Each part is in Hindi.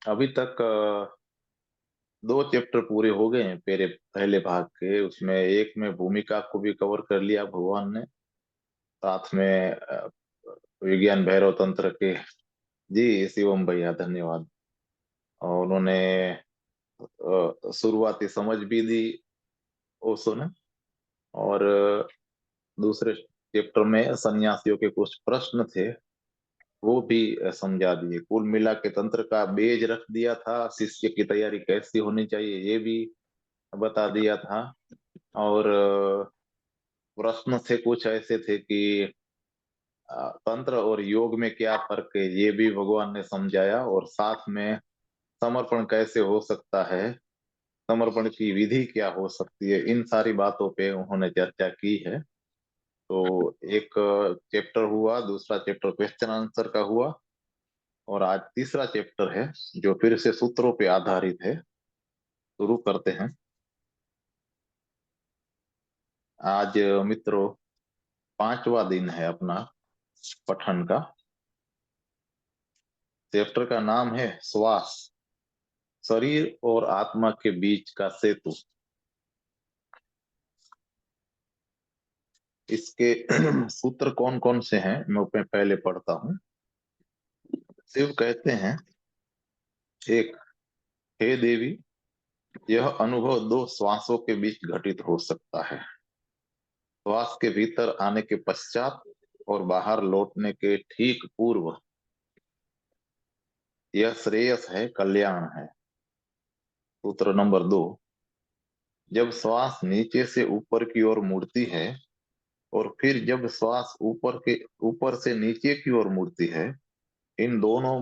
अभी तक दो चैप्टर पूरे हो गए हैं पहले पहले भाग के। उसमें एक में भूमिका को भी कवर कर लिया भगवान ने, साथ में विज्ञान भैरव तंत्र के। जी शिवम भैया धन्यवाद। और उन्होंने शुरुआती समझ भी दी ओशो ने। और दूसरे चैप्टर में सन्यासियों के कुछ प्रश्न थे, वो भी समझा दिए। कुल मिला के तंत्र का बेज रख दिया था, शिष्य की तैयारी कैसी होनी चाहिए ये भी बता दिया था। और प्रश्न थे कुछ ऐसे थे कि तंत्र और योग में क्या फर्क है ये भी भगवान ने समझाया। और साथ में समर्पण कैसे हो सकता है, समर्पण की विधि क्या हो सकती है, इन सारी बातों पे उन्होंने चर्चा की है। तो एक चैप्टर हुआ, दूसरा चैप्टर क्वेश्चन आंसर का हुआ, और आज तीसरा चैप्टर है जो फिर से सूत्रों पे आधारित है। शुरू करते हैं। आज मित्रों पांचवा दिन है अपना पठन का। चैप्टर का नाम है श्वास, शरीर और आत्मा के बीच का सेतु। इसके सूत्र कौन कौन से हैं मैं पहले पढ़ता हूँ। शिव कहते हैं, एक, हे देवी, यह अनुभव दो श्वासों के बीच घटित हो सकता है। श्वास के भीतर आने के पश्चात और बाहर लौटने के ठीक पूर्व। यह श्रेयस है, कल्याण है। सूत्र नंबर दो, जब श्वास नीचे से ऊपर की ओर मुड़ती है और फिर जब श्वास ऊपर से नीचे की ओर मुड़ती है, इन दोनों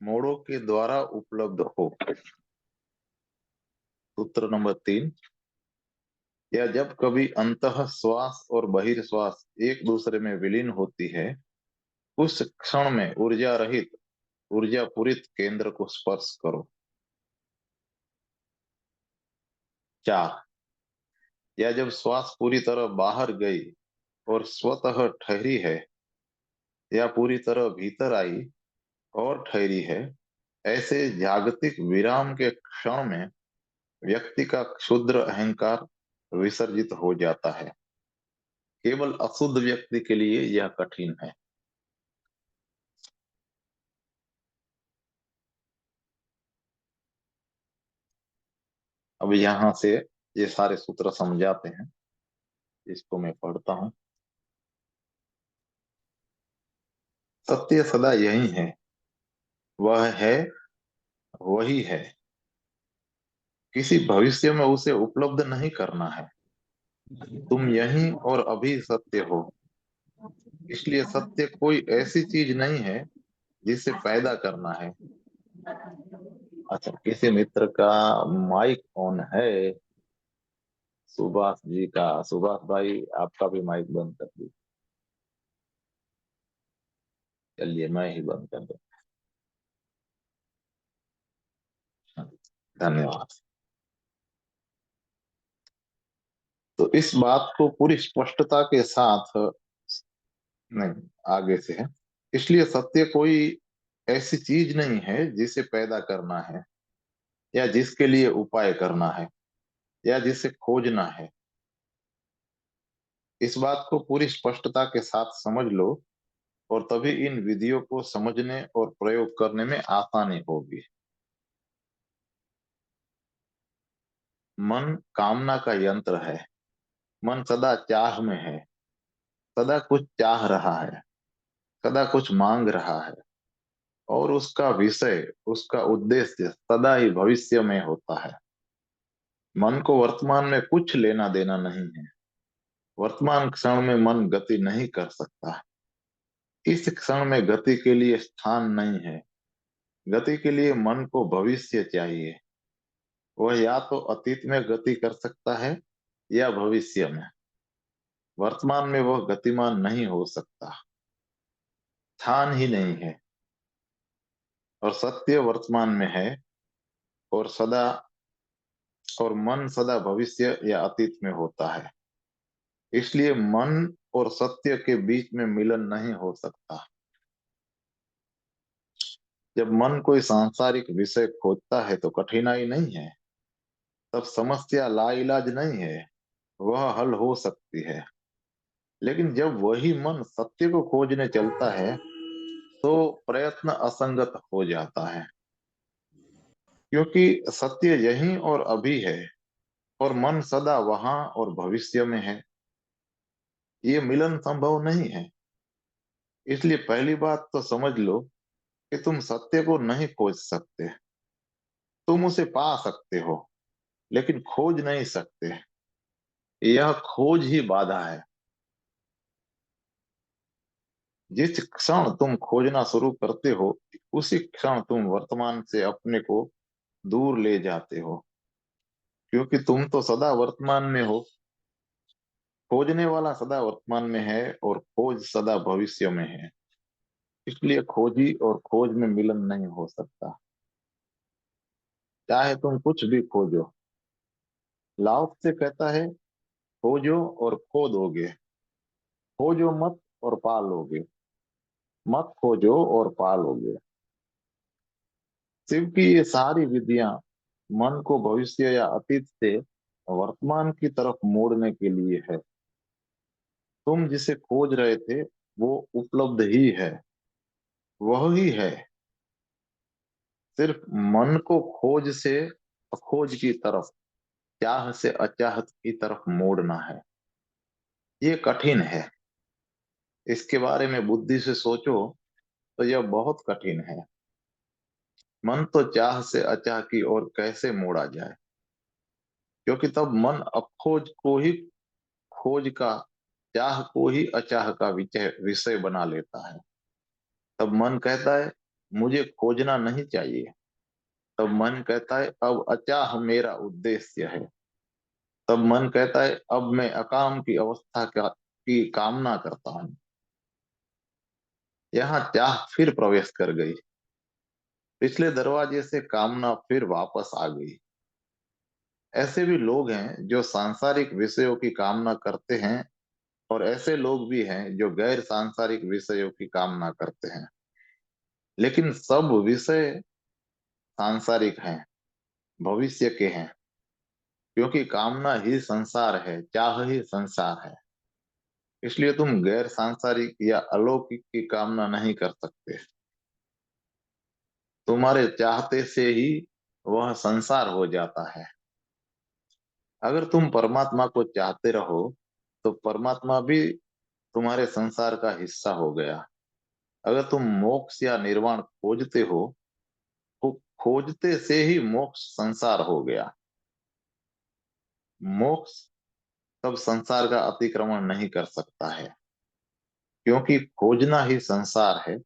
मोड़ों के द्वारा उपलब्ध हो। सूत्र नंबर तीन, या जब कभी अंतः श्वास और बहिर्श्वास एक दूसरे में विलीन होती है, उस क्षण में ऊर्जा रहित ऊर्जा पूरित केंद्र को स्पर्श करो। चार, या जब श्वास पूरी तरह बाहर गई और स्वतः ठहरी है, या पूरी तरह भीतर आई और ठहरी है, ऐसे जागतिक विराम के क्षण में व्यक्ति का क्षुद्र अहंकार विसर्जित हो जाता है। केवल अशुद्ध व्यक्ति के लिए यह कठिन है। अब यहाँ से ये सारे सूत्र समझाते हैं, इसको मैं पढ़ता हूँ। सत्य सदा यही है, वह है, वही है। किसी भविष्य में उसे उपलब्ध नहीं करना है। तुम यही और अभी सत्य हो। इसलिए सत्य कोई ऐसी चीज नहीं है जिसे पैदा करना है। अच्छा, किसी मित्र का माइक ऑन है, सुभाष जी का। सुभाष भाई आपका भी माइक बंद कर दीजिए। चलिए मैं ही बंद कर दूं। धन्यवाद। तो इस बात को पूरी स्पष्टता के साथ, नहीं, आगे से है। इसलिए सत्य कोई ऐसी चीज नहीं है जिसे पैदा करना है, या जिसके लिए उपाय करना है, या जिसे खोजना है। इस बात को पूरी स्पष्टता के साथ समझ लो, और तभी इन विधियों को समझने और प्रयोग करने में आसानी होगी। मन कामना का यंत्र है। मन सदा चाह में है, सदा कुछ चाह रहा है, सदा कुछ मांग रहा है। और उसका विषय, उसका उद्देश्य सदा ही भविष्य में होता है। मन को वर्तमान में कुछ लेना देना नहीं है। वर्तमान क्षण में मन गति नहीं कर सकता। इस क्षण में गति के लिए स्थान नहीं है। गति के लिए मन को भविष्य चाहिए। वह या तो अतीत में गति कर सकता है, या भविष्य में। वर्तमान में वह गतिमान नहीं हो सकता, स्थान ही नहीं है। और सत्य वर्तमान में है, और सदा और मन सदा भविष्य या अतीत में होता है। इसलिए मन और सत्य के बीच में मिलन नहीं हो सकता। जब मन कोई सांसारिक विषय खोजता है तो कठिनाई नहीं है, तब समस्या लाइलाज नहीं है, वह हल हो सकती है। लेकिन जब वही मन सत्य को खोजने चलता है तो प्रयत्न असंगत हो जाता है, क्योंकि सत्य यहीं और अभी है और मन सदा वहां और भविष्य में है। ये मिलन संभव नहीं है। इसलिए पहली बात तो समझ लो कि तुम सत्य को नहीं खोज सकते। तुम उसे पा सकते हो, लेकिन खोज नहीं सकते। यह खोज ही बाधा है। जिस क्षण तुम खोजना शुरू करते हो, उसी क्षण तुम वर्तमान से अपने को दूर ले जाते हो, क्योंकि तुम तो सदा वर्तमान में हो। खोजने वाला सदा वर्तमान में है और खोज सदा भविष्य में है। इसलिए खोजी और खोज में मिलन नहीं हो सकता, चाहे तुम कुछ भी खोजो। लाओ से कहता है, खोजो और खो दोगे, खोजो मत और पालोगे, मत खोजो और पालोगे। शिव की ये सारी विधियां मन को भविष्य या अतीत से वर्तमान की तरफ मोड़ने के लिए है। तुम जिसे खोज रहे थे वो उपलब्ध ही है, वह ही है। सिर्फ मन को खोज से अखोज की तरफ, चाह से अचाहत की तरफ मोड़ना है। ये कठिन है। इसके बारे में बुद्धि से सोचो तो यह बहुत कठिन है। मन तो चाह से अचाह की ओर कैसे मोड़ा जाए, क्योंकि तब मन अखोज को ही खोज का, चाह को ही अचाह का विषय विषय बना लेता है। तब मन कहता है, मुझे खोजना नहीं चाहिए। तब मन कहता है, अब अचाह मेरा उद्देश्य है। तब मन कहता है, अब मैं अकाम की अवस्था की कामना करता हूँ। यहाँ चाह फिर प्रवेश कर गई। पिछले दरवाजे से कामना फिर वापस आ गई। ऐसे भी लोग हैं जो सांसारिक विषयों की कामना करते हैं, और ऐसे लोग भी हैं जो गैर सांसारिक विषयों की कामना करते हैं। लेकिन सब विषय सांसारिक हैं, भविष्य के हैं, क्योंकि कामना ही संसार है, चाह ही संसार है। इसलिए तुम गैर सांसारिक या अलौकिक की कामना नहीं कर सकते। तुम्हारे चाहते से ही वह संसार हो जाता है। अगर तुम परमात्मा को चाहते रहो तो परमात्मा भी तुम्हारे संसार का हिस्सा हो गया। अगर तुम मोक्ष या निर्वाण खोजते हो तो खोजते से ही मोक्ष संसार हो गया। मोक्ष तब संसार का अतिक्रमण नहीं कर सकता है, क्योंकि खोजना ही संसार है,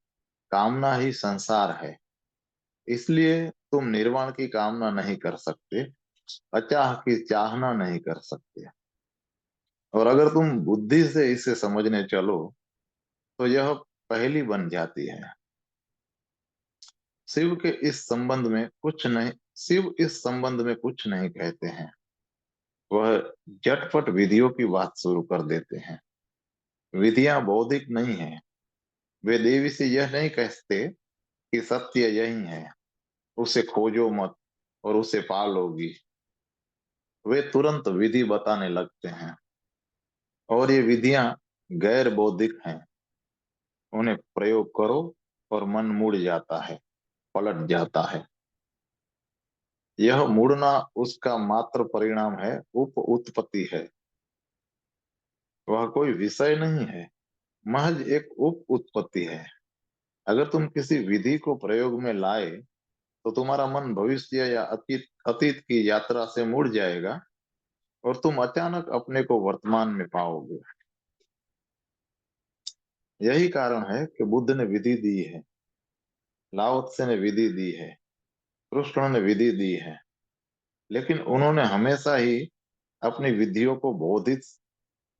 कामना ही संसार है। इसलिए तुम निर्वाण की कामना नहीं कर सकते, अचाह की चाहना नहीं कर सकते। और अगर तुम बुद्धि से इसे समझने चलो तो यह पहली बन जाती है। शिव के इस संबंध में कुछ नहीं शिव इस संबंध में कुछ नहीं कहते हैं। वह झटपट विधियों की बात शुरू कर देते हैं। विधियां बौद्धिक नहीं है। वे देवी से यह नहीं कहते कि सत्य यही है, उसे खोजो मत और उसे पालोगी। वे तुरंत विधि बताने लगते हैं, और ये विधियां गैर बौद्धिक हैं। उन्हें प्रयोग करो और मन मुड़ जाता है, पलट जाता है। यह मुड़ना उसका मात्र परिणाम है, उप उत्पत्ति है। वह कोई विषय नहीं है, महज एक उप उत्पत्ति है। अगर तुम किसी विधि को प्रयोग में लाए तो तुम्हारा मन भविष्य या अतीत अतीत की यात्रा से मुड़ जाएगा और तुम अचानक अपने को वर्तमान में पाओगे। यही कारण है कि बुद्ध ने विधि दी है, लाओ त्से ने विधि दी है, कृष्ण ने विधि दी है। लेकिन उन्होंने हमेशा ही अपनी विधियों को बौद्धिक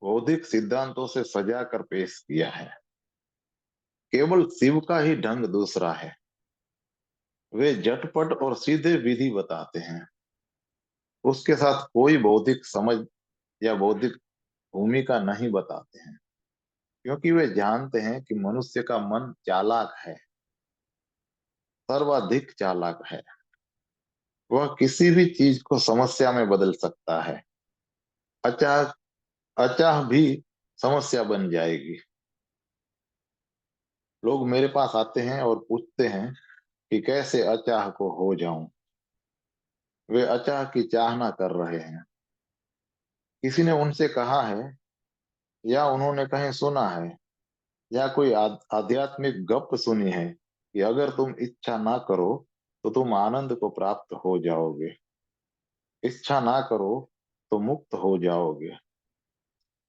बौद्धिक सिद्धांतों से सजा कर पेश किया है। केवल शिव का ही ढंग दूसरा है। वे झटपट और सीधे विधि बताते हैं। उसके साथ कोई बौद्धिक समझ या बौद्धिक भूमिका नहीं बताते हैं, क्योंकि वे जानते हैं कि मनुष्य का मन चालाक है। सर्वाधिक चालाक है। वह किसी भी चीज को समस्या में बदल सकता है। अचाह अचाह भी समस्या बन जाएगी। लोग मेरे पास आते हैं और पूछते हैं कि कैसे अचाह को हो जाऊं। वे अचाह की चाहना कर रहे हैं। किसी ने उनसे कहा है या उन्होंने कहीं सुना है या कोई आध्यात्मिक गप सुनी है कि अगर तुम इच्छा ना करो तो तुम आनंद को प्राप्त हो जाओगे। इच्छा ना करो तो मुक्त हो जाओगे।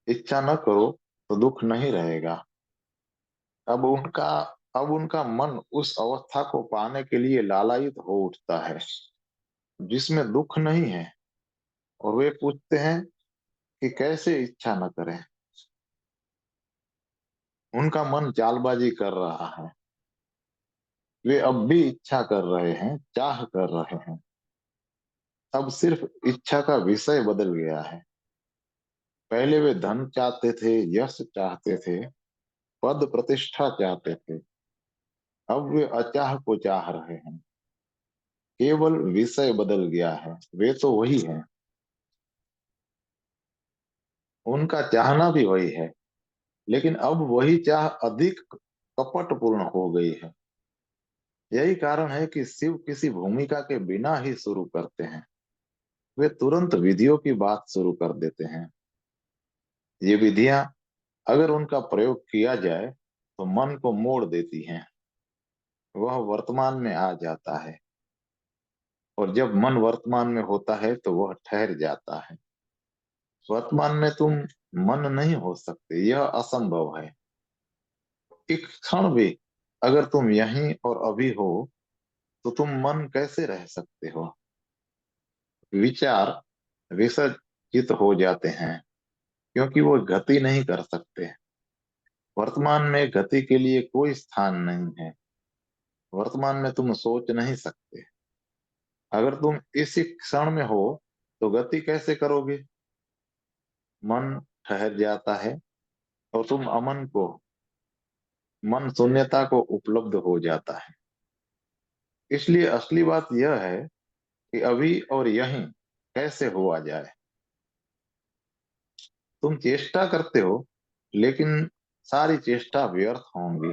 इच्छा न करो तो दुख नहीं रहेगा। अब उनका अब उनका मन उस अवस्था को पाने के लिए लालायित हो उठता है जिसमें दुख नहीं है, और वे पूछते हैं कि कैसे इच्छा न करें। उनका मन चालबाजी कर रहा है। वे अब भी इच्छा कर रहे हैं, चाह कर रहे हैं। अब सिर्फ इच्छा का विषय बदल गया है। पहले वे धन चाहते थे, यश चाहते थे, पद प्रतिष्ठा चाहते थे। अब वे अचाह को चाह रहे हैं। केवल विषय बदल गया है, वे तो वही हैं। उनका चाहना भी वही है, लेकिन अब वही चाह अधिक कपटपूर्ण हो गई है। यही कारण है कि शिव किसी भूमिका के बिना ही शुरू करते हैं। वे तुरंत विधियों की बात शुरू कर देते हैं। ये विधियां अगर उनका प्रयोग किया जाए तो मन को मोड़ देती हैं। वह वर्तमान में आ जाता है, और जब मन वर्तमान में होता है तो वह ठहर जाता है। वर्तमान में तुम मन नहीं हो सकते, यह असंभव है। एक क्षण भी अगर तुम यहीं और अभी हो तो तुम मन कैसे रह सकते हो। विचार विसर्जित हो जाते हैं क्योंकि वो गति नहीं कर सकते। वर्तमान में गति के लिए कोई स्थान नहीं है। वर्तमान में तुम सोच नहीं सकते। अगर तुम इसी क्षण में हो तो गति कैसे करोगे। मन ठहर जाता है और तुम अमन को मन शून्यता को उपलब्ध हो जाता है। इसलिए असली बात यह है कि अभी और यहीं कैसे हुआ जाए। तुम चेष्टा करते हो, लेकिन सारी चेष्टा व्यर्थ होंगी,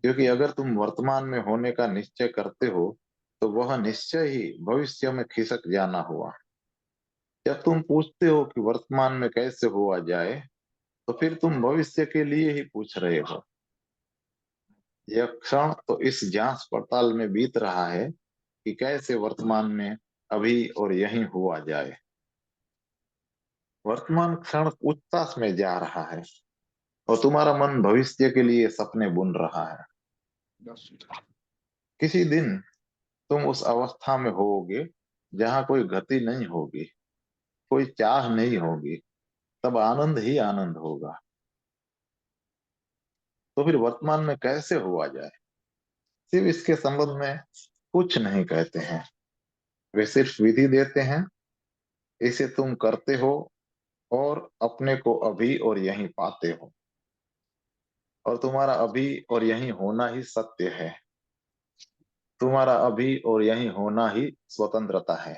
क्योंकि अगर तुम वर्तमान में होने का निश्चय करते हो तो वह निश्चय ही भविष्य में खिसक जाना हुआ। जब तुम पूछते हो कि वर्तमान में कैसे हुआ जाए, तो फिर तुम भविष्य के लिए ही पूछ रहे हो। यह क्षण तो इस जांच पड़ताल में बीत रहा है कि कैसे वर्तमान में अभी और यहीं हुआ जाए। वर्तमान क्षण पूछताछ में जा रहा है और तुम्हारा मन भविष्य के लिए सपने बुन रहा है। किसी दिन तुम उस अवस्था में होगे जहां कोई गति नहीं होगी, कोई चाह नहीं होगी, तब आनंद ही आनंद होगा। तो फिर वर्तमान में कैसे हुआ जाए। सिर्फ इसके संबंध में कुछ नहीं कहते हैं। वे सिर्फ विधि देते हैं। इसे तुम करते हो और अपने को अभी और यहीं पाते हो, और तुम्हारा अभी और यहीं होना ही सत्य है। तुम्हारा अभी और यहीं होना ही स्वतंत्रता है।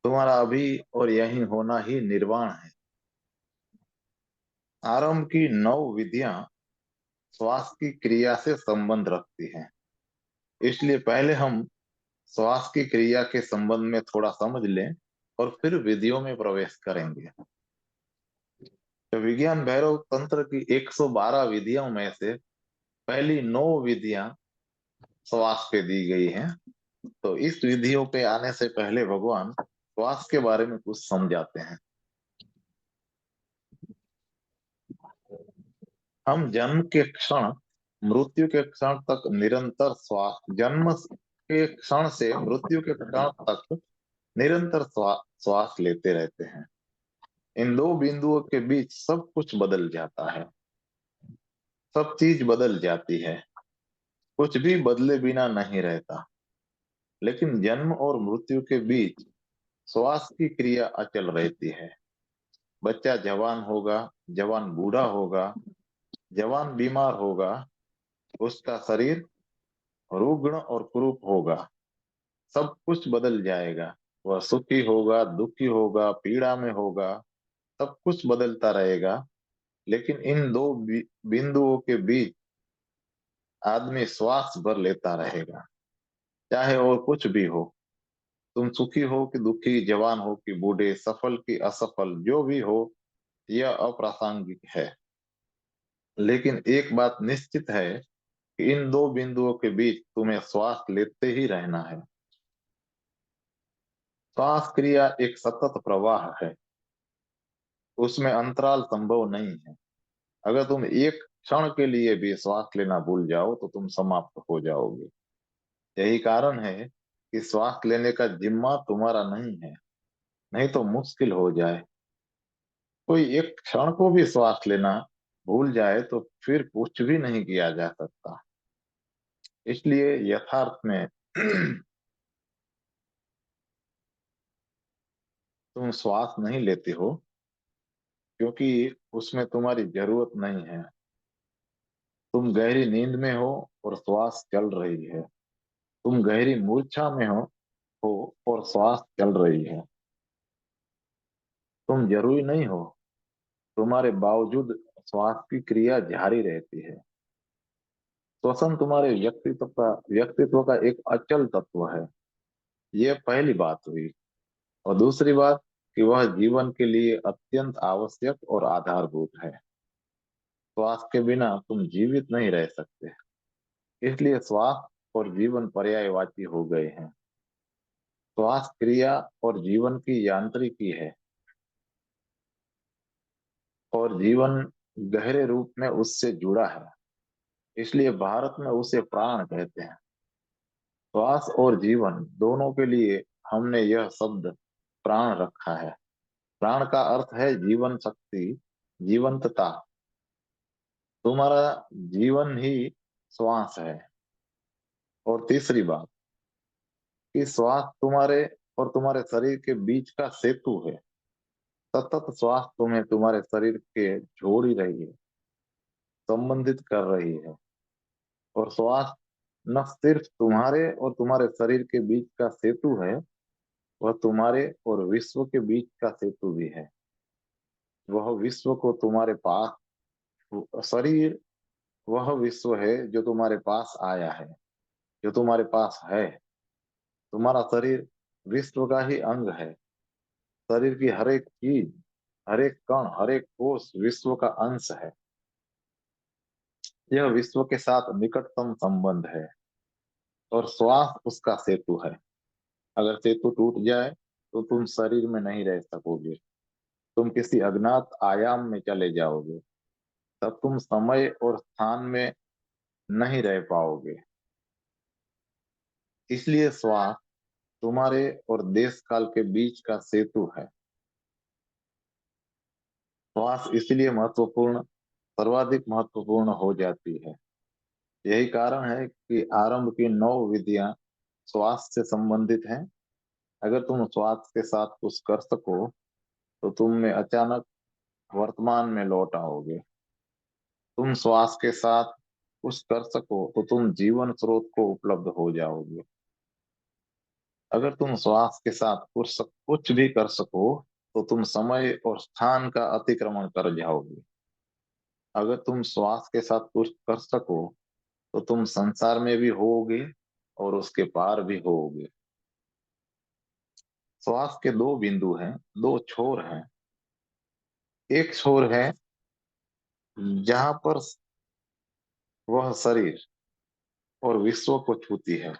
तुम्हारा अभी और यहीं होना ही निर्वाण है। आरंभ की 9 विधियां श्वास की क्रिया से संबंध रखती हैं। इसलिए पहले हम श्वास की क्रिया के संबंध में थोड़ा समझ लें और फिर विधियों में प्रवेश करेंगे। तो विज्ञान भैरव तंत्र की 112 विधियों में से पहली 9 विधियां श्वास पे दी गई हैं। तो इस विधियों पे आने से पहले भगवान श्वास के बारे में कुछ समझाते हैं। हम जन्म के क्षण मृत्यु के क्षण तक निरंतर श्वास जन्म के क्षण से मृत्यु के क्षण तक निरंतर श्वास लेते रहते हैं। इन 2 बिंदुओं के बीच सब कुछ बदल जाता है। सब चीज बदल जाती है। कुछ भी बदले बिना नहीं रहता। लेकिन जन्म और मृत्यु के बीच श्वास की क्रिया अचल रहती है। बच्चा जवान होगा, जवान बूढ़ा होगा, जवान बीमार होगा, उसका शरीर रुग्ण और कुरूप होगा, सब कुछ बदल जाएगा। वह सुखी होगा, दुखी होगा, पीड़ा में होगा, सब कुछ बदलता रहेगा। लेकिन इन दो बिंदुओं के बीच आदमी श्वास भर लेता रहेगा, चाहे और कुछ भी हो। तुम सुखी हो कि दुखी, जवान हो कि बूढ़े, सफल कि असफल, जो भी हो, यह अप्रासंगिक है। लेकिन एक बात निश्चित है कि इन दो बिंदुओं के बीच तुम्हें श्वास लेते ही रहना है। श्वास क्रिया एक सतत प्रवाह है, उसमें अंतराल संभव नहीं है। अगर तुम एक क्षण के लिए भी श्वास लेना भूल जाओ तो तुम समाप्त हो जाओगे। यही कारण है कि श्वास लेने का जिम्मा तुम्हारा नहीं है, नहीं तो मुश्किल हो जाए। कोई एक क्षण को भी श्वास लेना भूल जाए तो फिर कुछ भी नहीं किया जा सकता। इसलिए यथार्थ में तुम श्वास नहीं लेते हो क्योंकि उसमें तुम्हारी जरूरत नहीं है। तुम गहरी नींद में हो और श्वास चल रही है। तुम गहरी मूर्छा में हो और श्वास चल रही है। तुम जरूरी नहीं हो, तुम्हारे बावजूद श्वास की क्रिया जारी रहती है। श्वसन तुम्हारे व्यक्तित्व का एक अचल तत्व है। यह पहली बात हुई। और दूसरी बात कि वह जीवन के लिए अत्यंत आवश्यक और आधारभूत है। श्वास के बिना तुम जीवित नहीं रह सकते। इसलिए श्वास और जीवन पर्यायवाची हो गए हैं। श्वास क्रिया और जीवन की यांत्रिकी है, और जीवन गहरे रूप में उससे जुड़ा है। इसलिए भारत में उसे प्राण कहते हैं। श्वास और जीवन दोनों के लिए हमने यह शब्द प्राण रखा है। प्राण का अर्थ है जीवन शक्ति, जीवंतता। तुम्हारा जीवन ही श्वास है। और तीसरी बात कि श्वास तुम्हारे और तुम्हारे शरीर के बीच का सेतु है। सतत श्वास तुम्हें तुम्हारे शरीर के जोड़ ही रही है, संबंधित कर रही है। और श्वास न सिर्फ तुम्हारे और तुम्हारे शरीर के बीच का सेतु है, वह तुम्हारे और विश्व के बीच का सेतु भी है। वह विश्व को तुम्हारे पास शरीर वह विश्व है जो तुम्हारे पास आया है, जो तुम्हारे पास है। तुम्हारा शरीर विश्व का ही अंग है। शरीर की हर एक चीज, हर एक कण, हर एक कोष विश्व का अंश है। यह विश्व के साथ निकटतम संबंध है और श्वास उसका सेतु है। अगर सेतु टूट जाए तो तुम शरीर में नहीं रह सकोगे। तुम किसी अज्ञात आयाम में चले जाओगे। तब तुम समय और स्थान में नहीं रह पाओगे। इसलिए श्वास तुम्हारे और देश काल के बीच का सेतु है। श्वास इसलिए महत्वपूर्ण, सर्वाधिक महत्वपूर्ण हो जाती है। यही कारण है कि आरंभ की 9 विधियां श्वास से संबंधित हैं। अगर तुम श्वास के साथ कुछ कर सको तो तुम में अचानक वर्तमान में लौट आओगे। तुम श्वास के साथ कुछ कर सको तो तुम जीवन स्रोत को उपलब्ध हो जाओगे। अगर तुम श्वास के साथ कुछ भी कर सको तो तुम समय और स्थान का अतिक्रमण कर जाओगे। अगर तुम श्वास के साथ कुछ कर सको तो तुम संसार में भी होोगे और उसके पार भी होोगे। श्वास के दो बिंदु हैं, दो छोर हैं। एक छोर है जहां पर वह शरीर और विश्व को छूती है,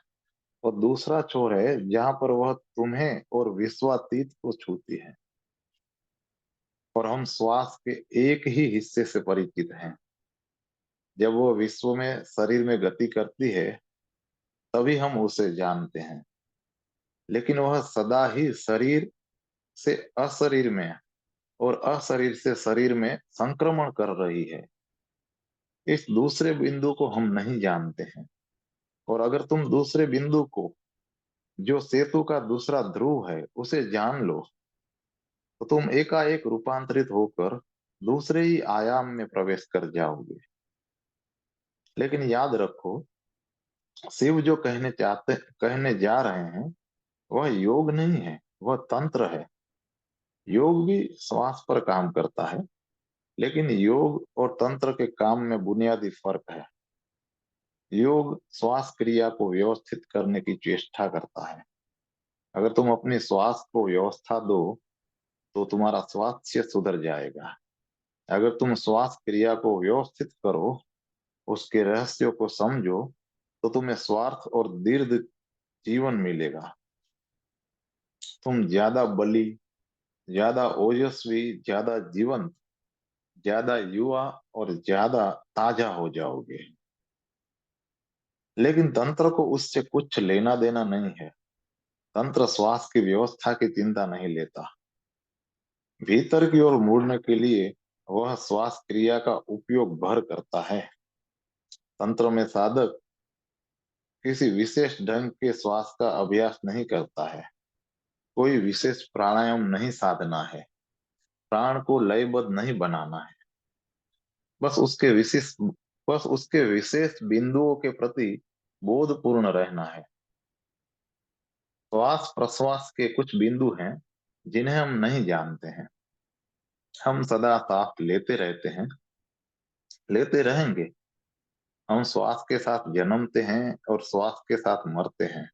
और दूसरा छोर है जहां पर वह तुम्हें और विश्वातीत को छूती है। और हम श्वास के एक ही हिस्से से परिचित हैं। जब वो विश्व में शरीर में गति करती है तभी हम उसे जानते हैं। लेकिन वह सदा ही शरीर से अशरीर में और अशरीर से शरीर में संक्रमण कर रही है। इस दूसरे बिंदु को हम नहीं जानते हैं। और अगर तुम दूसरे बिंदु को, जो सेतु का दूसरा ध्रुव है, उसे जान लो तो तुम एकाएक रूपांतरित होकर दूसरे ही आयाम में प्रवेश कर जाओगे। लेकिन याद रखो शिव जो कहने जा रहे हैं, वह योग नहीं है, वह तंत्र है। योग भी श्वास पर काम करता है, लेकिन योग और तंत्र के काम में बुनियादी फर्क है। योग श्वास क्रिया को व्यवस्थित करने की चेष्टा करता है। अगर तुम अपने श्वास को व्यवस्था दो, तो तुम्हारा स्वास्थ्य सुधर जाएगा। अगर तुम श्वास क्रिया को व्यवस्थित करो, उसके रहस्यों को समझो, तो तुम्हें स्वार्थ और दीर्घ जीवन मिलेगा। तुम ज्यादा बली, ज्यादा ओजस्वी, ज्यादा जीवंत, ज्यादा युवा और ज्यादा ताजा हो जाओगे। लेकिन तंत्र को उससे कुछ लेना देना नहीं है। तंत्र श्वास की व्यवस्था की चिंता नहीं लेता। भीतर की ओर मुड़ने के लिए वह श्वास क्रिया का उपयोग भर करता है। तंत्र में साधक किसी विशेष ढंग के श्वास का अभ्यास नहीं करता है। कोई विशेष प्राणायाम नहीं साधना है। प्राण को लयबद्ध नहीं बनाना है। बस उसके विशेष बस उसके विशेष बिंदुओं के प्रति बोधपूर्ण रहना है। श्वास प्रश्वास के कुछ बिंदु हैं जिन्हें हम नहीं जानते हैं। हम सदा सांस लेते रहते हैं, लेते रहेंगे। हम श्वास के साथ जन्मते हैं और श्वास के साथ मरते हैं,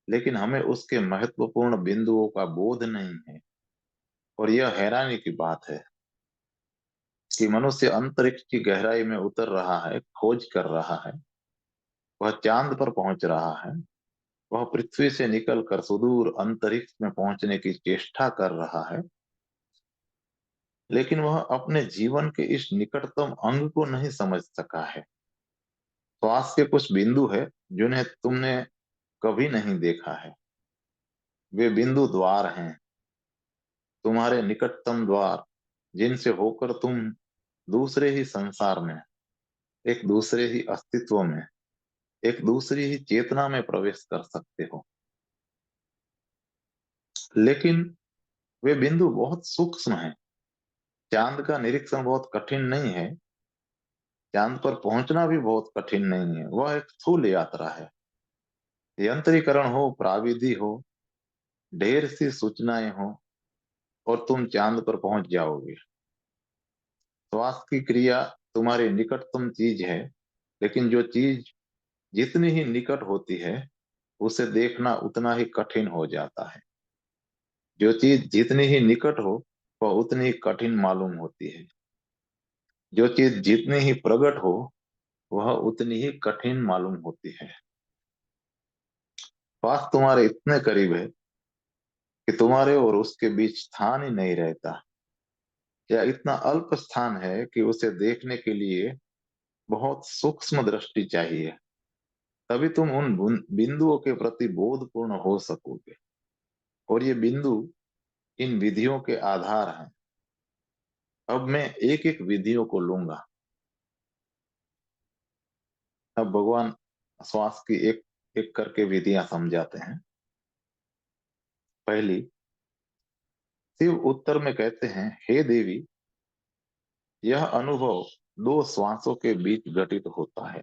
लेकिन हमें उसके महत्वपूर्ण बिंदुओं का बोध नहीं है। और यह हैरानी की बात है कि मनुष्य अंतरिक्ष की गहराई में उतर रहा है, खोज कर रहा है। वह चांद पर पहुंच रहा है। वह पृथ्वी से निकलकर सुदूर अंतरिक्ष में पहुंचने की चेष्टा कर रहा है, लेकिन वह अपने जीवन के इस निकटतम अंग को नहीं समझ सका है। श्वास के कुछ बिंदु है जिन्हें तुमने कभी नहीं देखा है। वे बिंदु द्वार हैं, तुम्हारे निकटतम द्वार, जिनसे होकर तुम दूसरे ही संसार में, एक दूसरे ही अस्तित्व में, एक दूसरी ही चेतना में प्रवेश कर सकते हो। लेकिन वे बिंदु बहुत सूक्ष्म हैं। चांद का निरीक्षण बहुत कठिन नहीं है। चांद पर पहुंचना भी बहुत कठिन नहीं है। वह एक स्थूल यात्रा है। यंत्रीकरण हो, प्राविधि हो, ढेर सी सूचनाएं हो, और तुम चांद पर पहुंच जाओगे। श्वास की क्रिया तुम्हारी निकटतम चीज है, लेकिन जो चीज जितनी ही निकट होती है, उसे देखना उतना ही कठिन हो जाता है। जो चीज जितनी ही निकट हो, वह उतनी ही कठिन मालूम होती है। जो चीज जितनी ही प्रकट हो, वह उतनी ही कठिन मालूम होती है। श्वास तुम्हारे इतने करीब है कि तुम्हारे और उसके बीच स्थान ही नहीं रहता, या इतना अल्प स्थान है कि उसे देखने के लिए बहुत सूक्ष्म दृष्टि चाहिए। तभी तुम उन बिंदुओं के प्रति बोधपूर्ण हो सकोगे। और ये बिंदु इन विधियों के आधार हैं। अब मैं एक एक विधियों को लूंगा। अब भगवान श्वास की एक एक करके विधियां समझाते हैं। पहली, शिव उत्तर में कहते हैं, हे देवी, यह अनुभव दो श्वासों के बीच घटित होता है।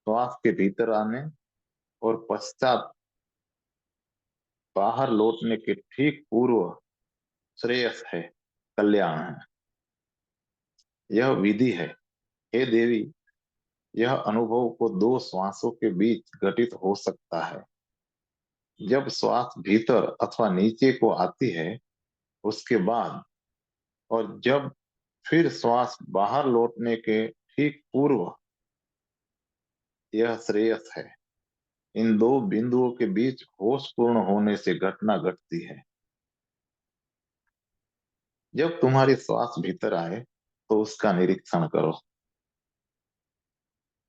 श्वास के भीतर आने और पश्चात बाहर लौटने के ठीक पूर्व श्रेयस है, कल्याण है। यह विधि है। हे देवी, यह अनुभव को दो श्वासों के बीच घटित हो सकता है। जब श्वास भीतर अथवा नीचे को आती है, उसके बाद, और जब फिर श्वास बाहर लौटने के ठीक पूर्व, यह श्रेयस है। इन दो बिंदुओं के बीच होशपूर्ण होने से घटना घटती है। जब तुम्हारी श्वास भीतर आए, तो उसका निरीक्षण करो।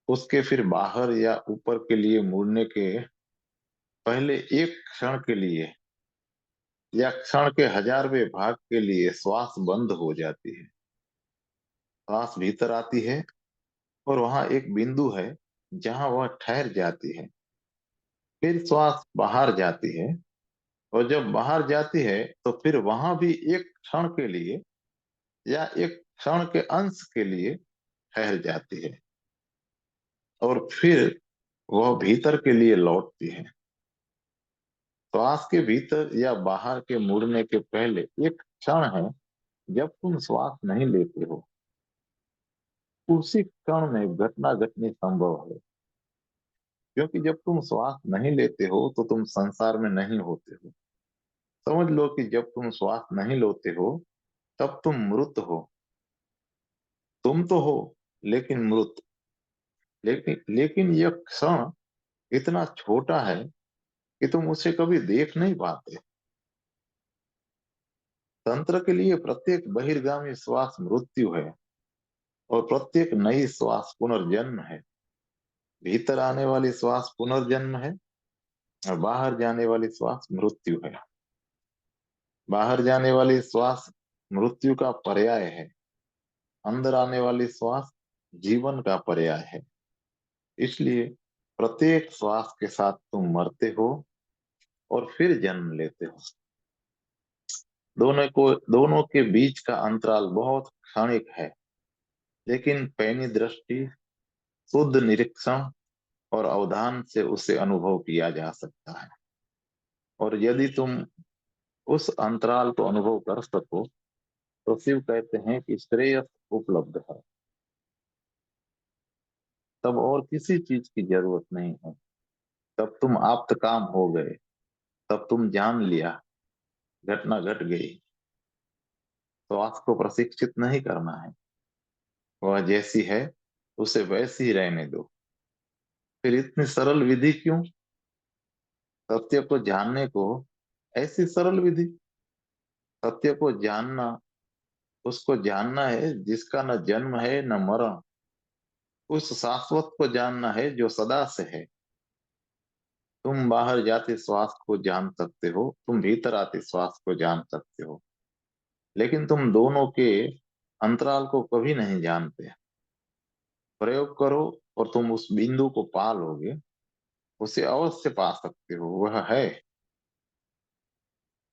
उसके फिर बाहर या ऊपर के लिए मुड़ने के पहले एक क्षण के लिए या क्षण के हजारवें भाग के लिए श्वास बंद हो जाती है। श्वास भीतर आती है और वहां एक बिंदु है जहां वह ठहर जाती है। फिर श्वास बाहर जाती है, और जब बाहर जाती है, तो फिर वहां भी एक क्षण के लिए या एक क्षण के अंश के लिए ठहर जाती है। और फिर वह भीतर के लिए लौटती है। श्वास के भीतर या बाहर के मुड़ने के पहले एक क्षण है जब तुम श्वास नहीं लेते हो। उसी क्षण में घटना घटनी संभव है, क्योंकि जब तुम श्वास नहीं लेते हो तो तुम संसार में नहीं होते हो। समझ लो कि जब तुम श्वास नहीं लेते हो तब तुम मृत हो। तुम तो हो, लेकिन मृत। लेकिन यह क्षण इतना छोटा है कि तुम उसे कभी देख नहीं पाते। तंत्र के लिए प्रत्येक बहिर्गामी श्वास मृत्यु है और प्रत्येक नई श्वास पुनर्जन्म है। भीतर आने वाली श्वास पुनर्जन्म है और बाहर जाने वाली श्वास मृत्यु है। बाहर जाने वाली श्वास मृत्यु का पर्याय है। अंदर आने वाली श्वास जीवन का पर्याय है। इसलिए प्रत्येक श्वास के साथ तुम मरते हो और फिर जन्म लेते हो। दोनों के बीच का अंतराल बहुत क्षणिक है, लेकिन पैनी दृष्टि, शुद्ध निरीक्षण और अवधान से उसे अनुभव किया जा सकता है। और यदि तुम उस अंतराल को अनुभव कर सको तो शिव कहते हैं कि श्रेयस उपलब्ध है। तब और किसी चीज की जरूरत नहीं है। तब तुम आप्त काम हो गए। तब तुम जान लिया, घटना घट गई। तो आंख को प्रशिक्षित नहीं करना है। वह जैसी है उसे वैसी ही रहने दो। फिर इतनी सरल विधि क्यों? सत्य को जानने को ऐसी सरल विधि। सत्य को जानना उसको जानना है जिसका न जन्म है न मरण। उस शाश्वत को जानना है जो सदा से है। तुम बाहर जाते श्वास को जान सकते हो, तुम भीतर आते श्वास को जान सकते हो, लेकिन तुम दोनों के अंतराल को कभी नहीं जानते। प्रयोग करो और तुम उस बिंदु को पा लोगे। उसे अवश्य पा सकते हो। वह है।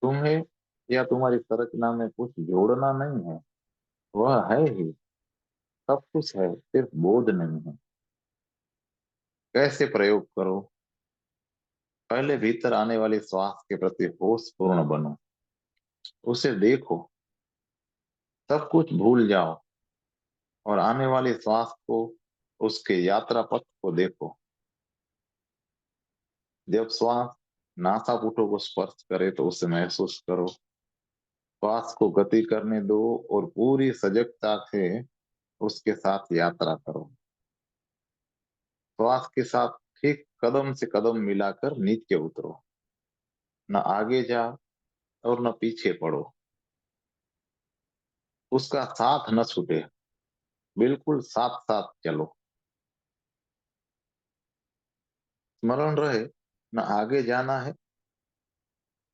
तुम्हें या तुम्हारी संरचना में कुछ जोड़ना नहीं है। वह है ही। सब कुछ है, सिर्फ बोध नहीं है। कैसे प्रयोग करो? पहले भीतर आने वाले श्वास के प्रति होश पूर्ण बनो। उसे देखो, सब कुछ भूल जाओ और आने वाले श्वास को, उसके यात्रा पथ को देखो। जब श्वास नासापुटों को स्पर्श करे तो उसे महसूस करो। श्वास को गति करने दो और पूरी सजगता से उसके साथ यात्रा करो। श्वास के साथ ठीक कदम से कदम मिलाकर नीचे उतरो। न आगे जाओ और न पीछे पड़ो। उसका साथ न छूटे। बिल्कुल साथ साथ चलो। स्मरण रहे, न आगे जाना है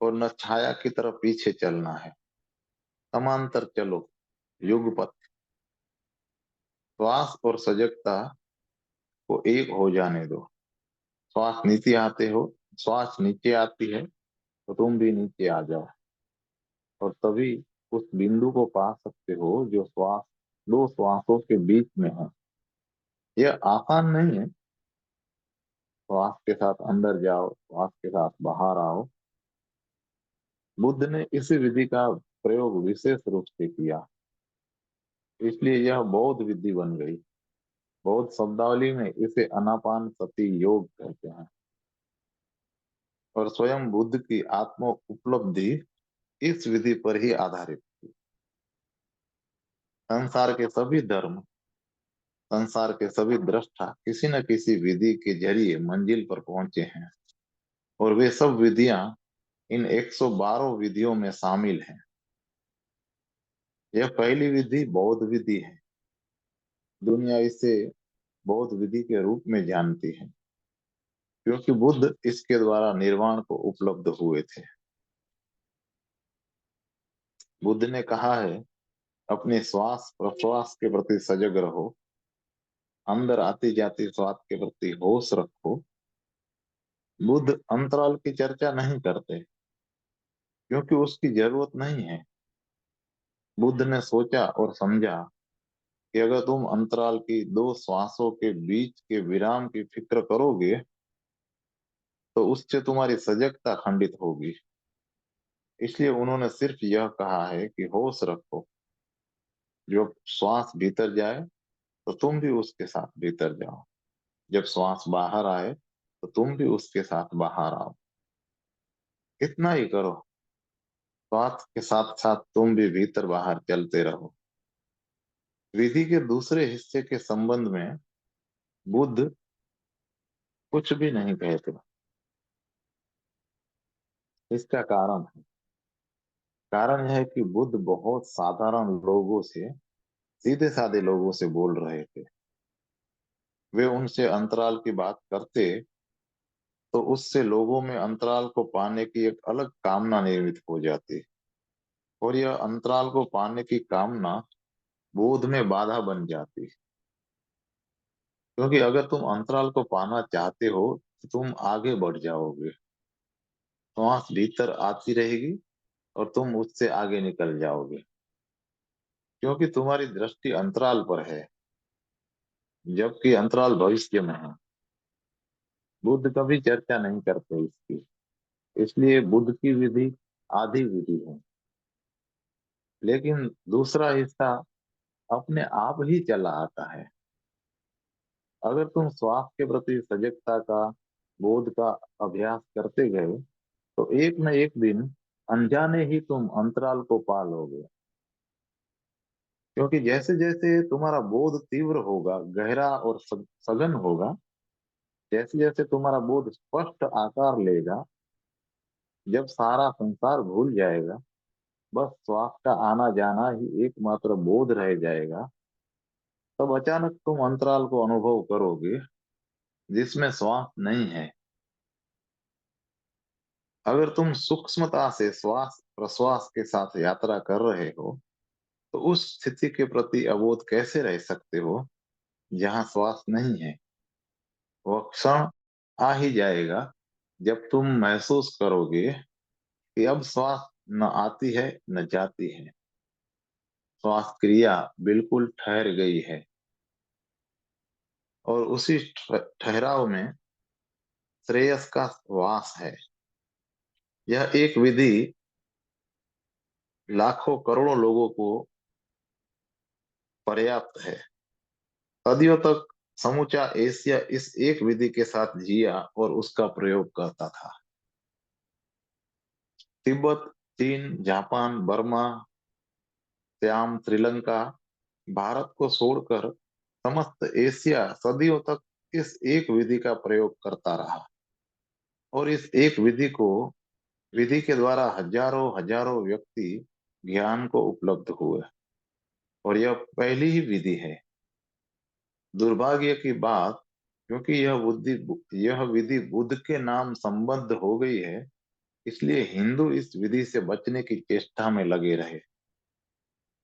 और न छाया की तरफ पीछे चलना है। समांतर चलो, युगपथ। श्वास और सजगता को एक हो जाने दो। श्वास नीचे आते हो, श्वास नीचे आती है तो तुम भी नीचे आ जाओ। और तभी उस बिंदु को पा सकते हो जो श्वास, दो श्वासों के बीच में है। यह आसान नहीं है। श्वास के साथ अंदर जाओ, श्वास के साथ बाहर आओ। बुद्ध ने इसी विधि का प्रयोग विशेष रूप से किया, इसलिए यह बौद्ध विधि बन गई। बौद्ध शब्दावली में इसे अनापान सति योग कहते हैं। और स्वयं बुद्ध की आत्म उपलब्धि इस विधि पर ही आधारित थी। संसार के सभी धर्म, संसार के सभी दृष्टा किसी न किसी विधि के जरिए मंजिल पर पहुंचे हैं। और वे सब विधियां इन 112 विधियों में शामिल हैं। यह पहली विधि बौद्ध विधि है। दुनिया इसे बौद्ध विधि के रूप में जानती है, क्योंकि बुद्ध इसके द्वारा निर्वाण को उपलब्ध हुए थे। बुद्ध ने कहा है, अपने श्वास प्रश्वास के प्रति सजग रहो। अंदर आती जाती श्वास के प्रति होश रखो। बुद्ध अंतराल की चर्चा नहीं करते, क्योंकि उसकी जरूरत नहीं है। बुद्ध ने सोचा और समझा कि अगर तुम अंतराल की दो श्वासों के बीच के विराम की फिक्र करोगे तो उससे तुम्हारी सजगता खंडित होगी। इसलिए उन्होंने सिर्फ यह कहा है कि होश रखो, जब श्वास भीतर जाए तो तुम भी उसके साथ भीतर जाओ, जब श्वास बाहर आए तो तुम भी उसके साथ बाहर आओ। इतना ही करो, श्वास के साथ साथ तुम भी भीतर बाहर चलते रहो। विधि के दूसरे हिस्से के संबंध में बुद्ध कुछ भी नहीं कहते। इसका कारण है, कारण यह है कि बुद्ध बहुत साधारण लोगों से, सीधे साधे लोगों से बोल रहे थे। वे उनसे अंतराल की बात करते तो उससे लोगों में अंतराल को पाने की एक अलग कामना निर्मित हो जाती, और यह अंतराल को पाने की कामना बोध में बाधा बन जाती। क्योंकि अगर तुम अंतराल को पाना चाहते हो तो तुम आगे बढ़ जाओगे, श्वास भीतर आती रहेगी और तुम उससे आगे निकल जाओगे, क्योंकि तुम्हारी दृष्टि अंतराल पर है, जबकि अंतराल भविष्य में है। बुद्ध कभी चर्चा नहीं करते इसकी, इसलिए बुद्ध की विधि आधी विधि है, लेकिन दूसरा हिस्सा अपने आप ही चला आता है। अगर तुम श्वास के प्रति सजगता का, बोध का अभ्यास करते गए तो एक न एक दिन अनजाने ही तुम अंतराल को पा लोगे। क्योंकि जैसे जैसे तुम्हारा बोध तीव्र होगा, गहरा और सघन होगा, जैसे जैसे तुम्हारा बोध स्पष्ट आकार लेगा, जब सारा संसार भूल जाएगा, बस श्वास का आना जाना ही एकमात्र बोध रह जाएगा, तब अचानक तुम अंतराल को अनुभव करोगे जिसमें श्वास नहीं है। अगर तुम सूक्ष्मता से श्वास प्रश्वास के साथ यात्रा कर रहे हो तो उस स्थिति के प्रति अबोध कैसे रह सकते हो जहां श्वास नहीं है। वह क्षण आ ही जाएगा जब तुम महसूस करोगे कि अब श्वास न आती है न जाती है, श्वास क्रिया बिल्कुल ठहर गई है। और उसी ठहराव में श्रेयस का वास है। यह एक विधि लाखों करोड़ों लोगों को पर्याप्त है। सदियों तक समूचा एशिया इस एक विधि के साथ जिया और उसका प्रयोग करता था। तिब्बत, चीन, जापान, बर्मा, श्याम, श्रीलंका, भारत को छोड़कर समस्त एशिया सदियों तक इस एक विधि का प्रयोग करता रहा, और इस एक विधि के द्वारा हजारों हजारों व्यक्ति ज्ञान को उपलब्ध हुए, और यह पहली ही विधि है। दुर्भाग्य की बात, क्योंकि यह विधि बुद्ध के नाम संबद्ध हो गई है, इसलिए हिंदू इस विधि से बचने की चेष्टा में लगे रहे,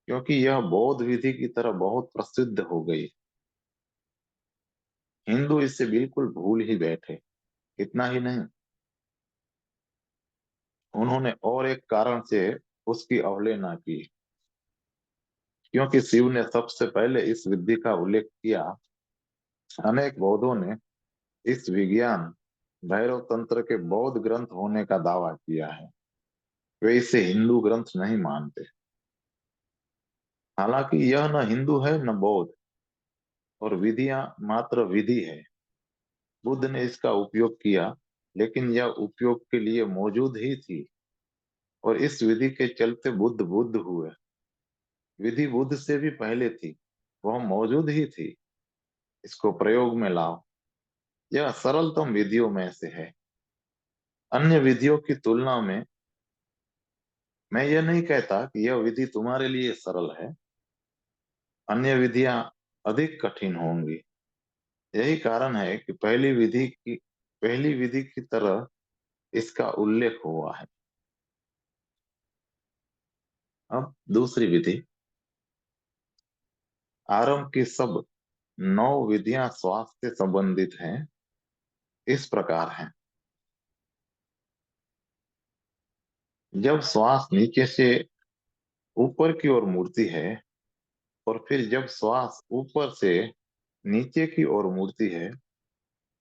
क्योंकि यह बौद्ध विधि की तरह बहुत प्रसिद्ध हो गई। हिंदू इससे बिल्कुल भूल ही बैठे। इतना ही नहीं, उन्होंने और एक कारण से उसकी अवहेलना की, क्योंकि शिव ने सबसे पहले इस विधि का उल्लेख किया। अनेक बौद्धों ने इस विज्ञान भैरव तंत्र के बौद्ध ग्रंथ होने का दावा किया है। वे इसे हिंदू ग्रंथ नहीं मानते, हालांकि यह न हिंदू है न बौद्ध, और विधियां मात्र विधि है। बुद्ध ने इसका उपयोग किया, लेकिन यह उपयोग के लिए मौजूद ही थी, और इस विधि के चलते बुद्ध बुद्ध हुए। विधि बुद्ध से भी पहले थी, वह मौजूद ही थी। इसको प्रयोग में लाओ। यह सरलतम विधियों में से है। अन्य विधियों की तुलना में मैं यह नहीं कहता कि यह विधि तुम्हारे लिए सरल है। अन्य विधियां अधिक कठिन होंगी। यही कारण है कि पहली विधि की तरह इसका उल्लेख हुआ है। अब दूसरी विधि। आरंभ की सब 9 विधियां स्वास्थ्य से संबंधित हैं। इस प्रकार हैं। जब श्वास नीचे से ऊपर की ओर मुड़ती है और फिर जब श्वास ऊपर से नीचे की ओर मुड़ती है,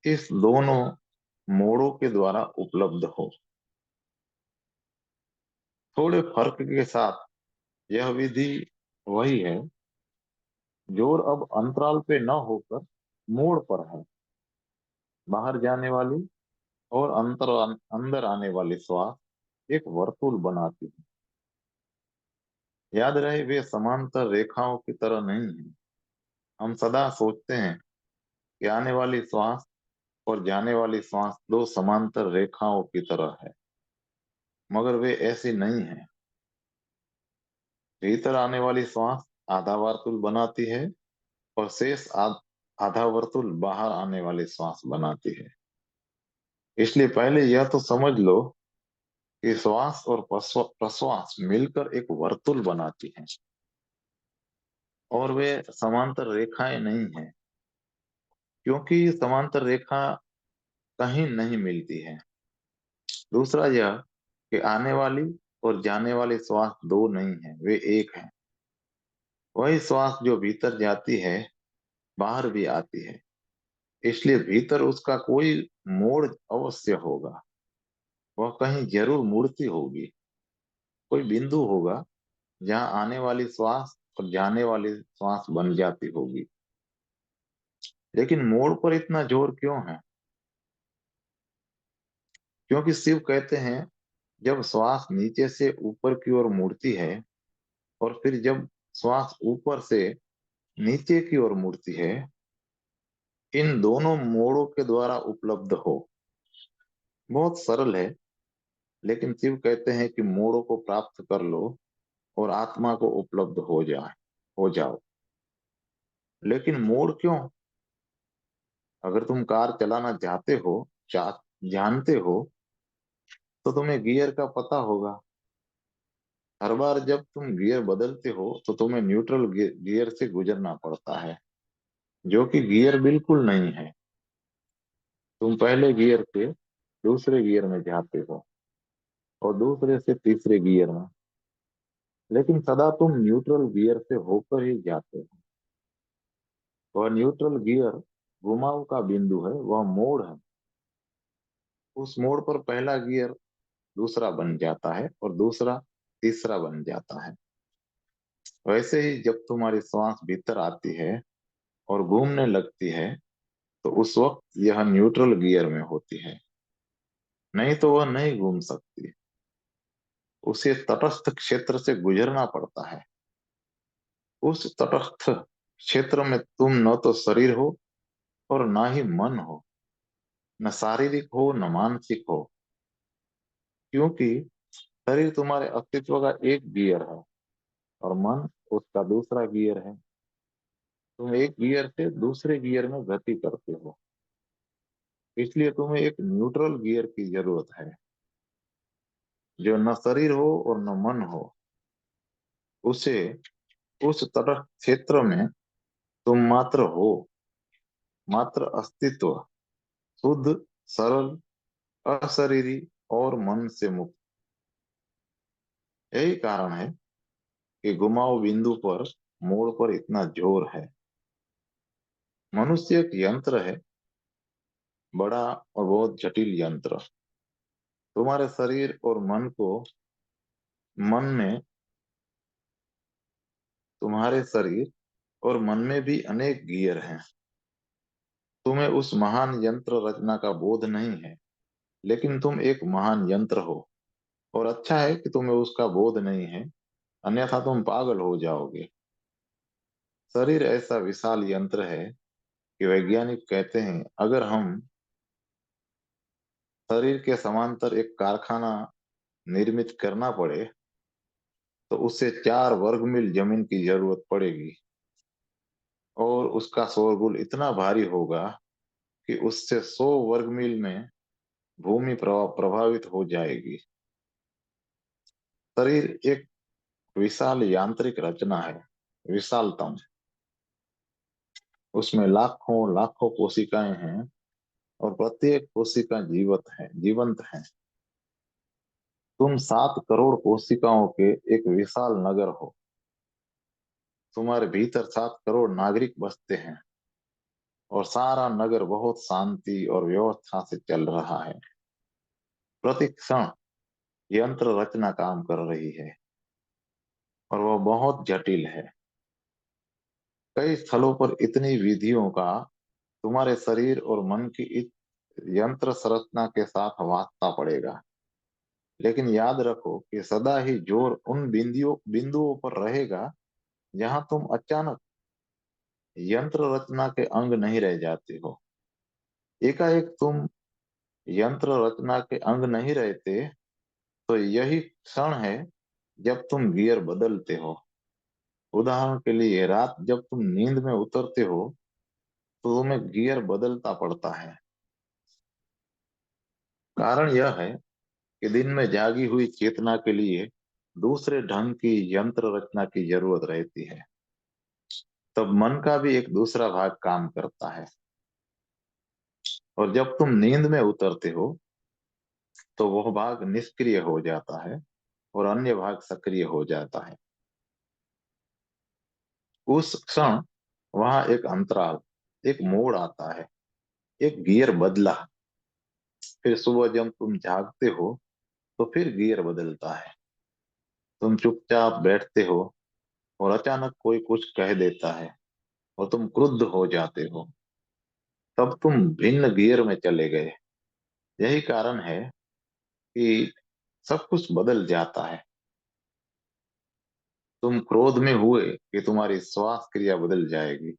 इस दोनों मोड़ों के द्वारा उपलब्ध हो। थोड़े फर्क के साथ यह विधि वही है। जोर अब अंतराल पे न होकर मोड़ पर है। बाहर जाने वाली और अंदर आने वाली श्वास एक वर्तुल बनाती है। याद रहे, वे समांतर रेखाओं की तरह नहीं है। हम सदा सोचते हैं कि आने वाली श्वास और जाने वाली श्वास दो समांतर रेखाओं की तरह है, मगर वे ऐसी नहीं है। भीतर आने वाली श्वास आधा वर्तुल बनाती है और शेष आधा वर्तुल बाहर आने वाली श्वास बनाती है। इसलिए पहले यह तो समझ लो कि श्वास और प्रश्वास मिलकर एक वर्तुल बनाती हैं, और वे समांतर रेखाएं नहीं हैं, क्योंकि समांतर रेखा कहीं नहीं मिलती है। दूसरा यह कि आने वाली और जाने वाली श्वास दो नहीं है, वे एक है। वही श्वास जो भीतर जाती है बाहर भी आती है, इसलिए भीतर उसका कोई मोड़ अवश्य होगा। वह कहीं जरूर मुड़ती होगी। कोई बिंदु होगा जहां आने वाली श्वास और जाने वाली श्वास बन जाती होगी। लेकिन मोड़ पर इतना जोर क्यों है? क्योंकि शिव कहते हैं, जब श्वास नीचे से ऊपर की ओर मुड़ती है और फिर जब श्वास ऊपर से नीचे की ओर मुड़ती है, इन दोनों मोड़ों के द्वारा उपलब्ध हो। बहुत सरल है, लेकिन शिव कहते हैं कि मोड़ों को प्राप्त कर लो और आत्मा को उपलब्ध हो जाओ। लेकिन मोड़ क्यों? अगर तुम कार चलाना चाहते हो, जानते हो, तो तुम्हें गियर का पता होगा। हर बार जब तुम गियर बदलते हो तो तुम्हें न्यूट्रल गियर से गुजरना पड़ता है, जो कि गियर बिल्कुल नहीं है। तुम पहले गियर से दूसरे गियर में जाते हो और दूसरे से तीसरे गियर में, लेकिन सदा तुम न्यूट्रल गियर से होकर ही जाते हो। वह न्यूट्रल गियर घुमाव का बिंदु है, वह मोड़ है। उस मोड़ पर पहला गियर दूसरा बन जाता है और दूसरा तीसरा बन जाता है। वैसे ही जब तुम्हारी सांस भीतर आती है और घूमने लगती है, तो उस वक्त यह न्यूट्रल गियर में होती है। नहीं तो वह नहीं घूम सकती। उसे तटस्थ क्षेत्र से गुजरना पड़ता है। उस तटस्थ क्षेत्र में तुम न तो शरीर हो और ना ही मन हो, न शारीरिक हो न मानसिक हो, क्योंकि शरीर तुम्हारे अस्तित्व का एक गियर है और मन उसका दूसरा गियर है। तुम एक गियर से दूसरे गियर में गति करते हो, इसलिए तुम्हें एक न्यूट्रल गियर की जरूरत है, जो न शरीर हो और न मन हो। उसे उस तटस्थ क्षेत्र में तुम मात्र हो, मात्र अस्तित्व, शुद्ध, सरल, अशरीरी और मन से मुक्त। यही कारण है कि घुमाव बिंदु पर, मोड़ पर इतना जोर है। मनुष्य एक यंत्र है, बड़ा और बहुत जटिल यंत्र। तुम्हारे शरीर और मन को मन में तुम्हारे शरीर और मन में भी अनेक गियर हैं। तुम्हें उस महान यंत्र रचना का बोध नहीं है, लेकिन तुम एक महान यंत्र हो। और अच्छा है कि तुम्हें उसका बोध नहीं है, अन्यथा तुम पागल हो जाओगे। शरीर ऐसा विशाल यंत्र है कि वैज्ञानिक कहते हैं, अगर हम शरीर के समांतर एक कारखाना निर्मित करना पड़े, तो उससे 4 वर्ग मील जमीन की जरूरत पड़ेगी। और उसका शोरगुल इतना भारी होगा कि उससे 100 वर्ग मील में भूमि प्रभावित हो जाएगी। शरीर एक विशाल यांत्रिक रचना है, विशालतम। उसमें लाखों लाखों कोशिकाएं हैं और प्रत्येक कोशिका जीवंत है। तुम 7 करोड़ कोशिकाओं के एक विशाल नगर हो। तुम्हारे भीतर 7 करोड़ नागरिक बसते हैं और सारा नगर बहुत शांति और व्यवस्था से चल रहा है। प्रति क्षण यंत्र रचना काम कर रही है और वह बहुत जटिल है। कई स्थलों पर इतनी विधियों का तुम्हारे शरीर और मन की इस यंत्र संरचना के साथ वास्ता पड़ेगा। लेकिन याद रखो कि सदा ही जोर उन बिंदुओं पर रहेगा जहां तुम अचानक यंत्र रचना के अंग नहीं रह जाते हो। एकाएक तुम यंत्र रचना के अंग नहीं रहते, तो यही क्षण है जब तुम गियर बदलते हो। उदाहरण के लिए, रात जब तुम नींद में उतरते हो तो तुम्हें गियर बदलता पड़ता है। कारण यह है कि दिन में जागी हुई चेतना के लिए दूसरे ढंग की यंत्र रचना की जरूरत रहती है। तब मन का भी एक दूसरा भाग काम करता है, और जब तुम नींद में उतरते हो तो वह भाग निष्क्रिय हो जाता है और अन्य भाग सक्रिय हो जाता है। उस क्षण वहां एक अंतराल, एक मोड़ आता है, एक गियर बदला। फिर सुबह जब तुम जागते हो तो फिर गियर बदलता है। तुम चुपचाप बैठते हो और अचानक कोई कुछ कह देता है और तुम क्रुद्ध हो जाते हो। तब तुम भिन्न गियर में चले गए। यही कारण है कि सब कुछ बदल जाता है। तुम क्रोध में हुए कि तुम्हारी श्वास क्रिया बदल जाएगी,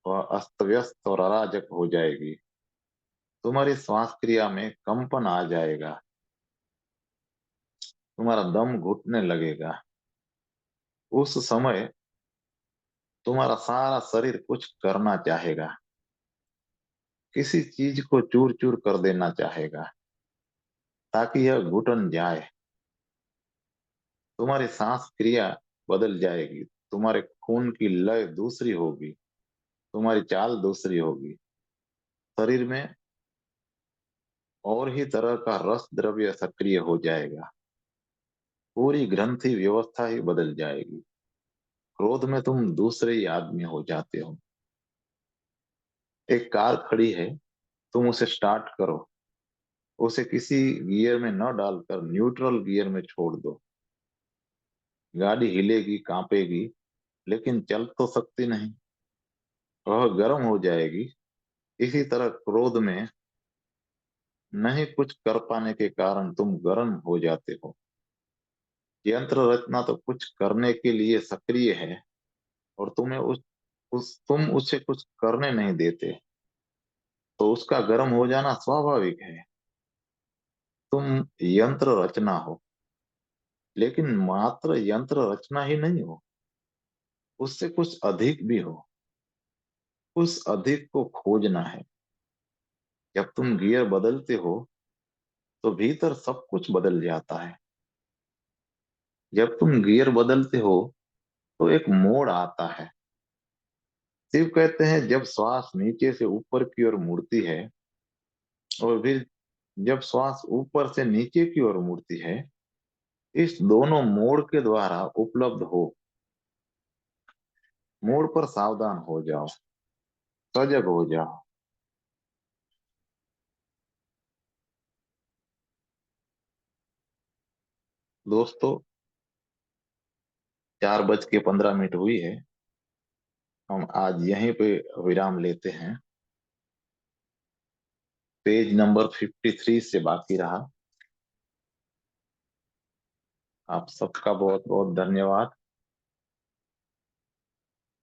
वह अस्त व्यस्त और अराजक हो जाएगी। तुम्हारी श्वास क्रिया में कंपन आ जाएगा, तुम्हारा दम घुटने लगेगा। उस समय तुम्हारा सारा शरीर कुछ करना चाहेगा, किसी चीज को चूर चूर कर देना चाहेगा ताकि यह घुटन जाए। तुम्हारी सांस क्रिया बदल जाएगी, तुम्हारे खून की लय दूसरी होगी, तुम्हारी चाल दूसरी होगी। शरीर में और ही तरह का रस द्रव्य सक्रिय हो जाएगा। पूरी ग्रंथि व्यवस्था ही बदल जाएगी। क्रोध में तुम दूसरे ही आदमी हो जाते हो। एक कार खड़ी है, तुम उसे स्टार्ट करो, उसे किसी गियर में न डालकर न्यूट्रल गियर में छोड़ दो। गाड़ी हिलेगी, कांपेगी, लेकिन चल तो सकती नहीं। वह गर्म हो जाएगी। इसी तरह क्रोध में नहीं कुछ कर पाने के कारण तुम गर्म हो जाते हो। यंत्र रचना तो कुछ करने के लिए सक्रिय है और तुम्हें तुम उसे कुछ करने नहीं देते, तो उसका गर्म हो जाना स्वाभाविक है। तुम यंत्र रचना हो, लेकिन मात्र यंत्र रचना ही नहीं हो, उससे कुछ अधिक भी हो। उस अधिक को खोजना है। जब तुम गियर बदलते हो तो भीतर सब कुछ बदल जाता है। जब तुम गियर बदलते हो तो एक मोड़ आता है। शिव कहते हैं, जब श्वास नीचे से ऊपर की ओर मुड़ती है और फिर जब श्वास ऊपर से नीचे की ओर मुड़ती है, इस दोनों मोड़ के द्वारा उपलब्ध हो। मोड़ पर सावधान हो जाओ, सजग हो जाओ। दोस्तों, 4:15 हुई है। हम आज यहीं पे विराम लेते हैं। पेज नंबर 53 से बाकी रहा। आप सबका बहुत बहुत धन्यवाद।